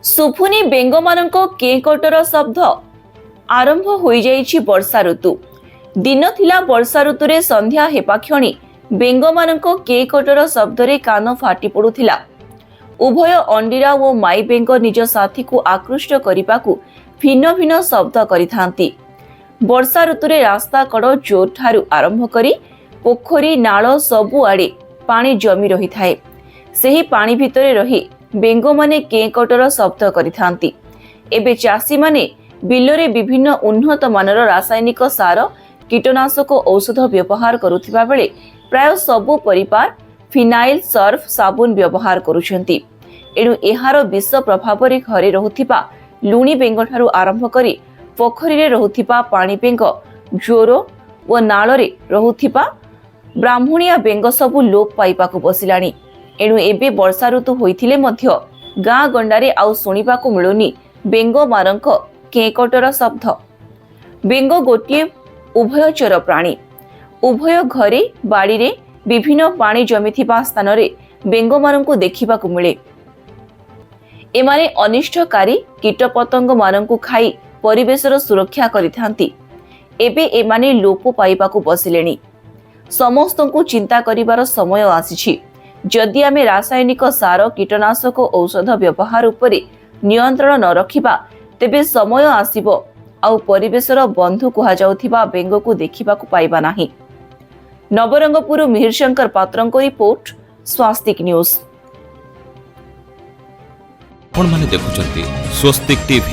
सुफुनी बेंग मानक केकटर शब्द आरंभ हो जाइछि वर्षा ऋतु। दिन थिला वर्षा ऋतुरे संध्या हेपा क्षणी बेंग मानक केकटर शब्दरे कान फाटी पड़ुथिला। उभय अंडीरा और माई बेंग निज साथी को आकृष्ट करिपाकु भिन्न भिन्न शब्द करिथांती। वर्षा ऋतुरे रास्ता कड़ जोर ठारू आरंभ करी पोखरी नाଳ सबु आड़े पानी जमी रही थाए। सेही पानी भितरे रही बेंग माने केकटर शब्द करिथांती। एबे चासी माने बिलरे विभिन्न उन्नत मानर रासायनिक सार कीटनाशक औषध व्यवहार करुथिबा बेले प्राय सबु परिवार फिनाइल सर्फ साबुन व्यवहार करुछंती। एणु एहार विष प्रभाव रे घरे रहुथिबा लुणी बेंग ठारू आरंभ करी पोखरी रे रहुथिबा पानी बेंग, जोरो व नाळ रे रहुथिबा ब्राह्मणिया बेंग सबु लोप पाइबाकु बसिलाणी। एणु एबे वर्षा ऋतु होइथिले मध्य गाँ गंडारे आउ शुणिबाकु मिलुनी बेंग मानक केकटर शब्द। बेंग गोटिए उभयचर प्राणी। उभय घरे बाड़ी रे विभिन्न पानी जमिथिबा स्थान रे बेंग मानकु देखिबाकु मिले। एमाने अनिष्टकारी कीटपतंग मानकु खाई परिवेशर सुरक्षा करिथांती। एबे एमाने लोप पाइबाकु बसिलेनी। समस्तंकु चिंता करिबार समय आसीछि। जदि आमे रासायनिक सार कीटनाशक औषध व्यवहार उपरे नियंत्रण न रखिबा तेबे समय आसीबो आउ परिवेशर बंधु कुहा जाउथिबा बेंग को देखिबाकु पाइबा नाही। नवरंगपुर मिहिरशंकर पात्रंको रिपोर्ट, स्वास्तिक न्यूज। आपण माने देखुचंती स्वस्तिक टीवी।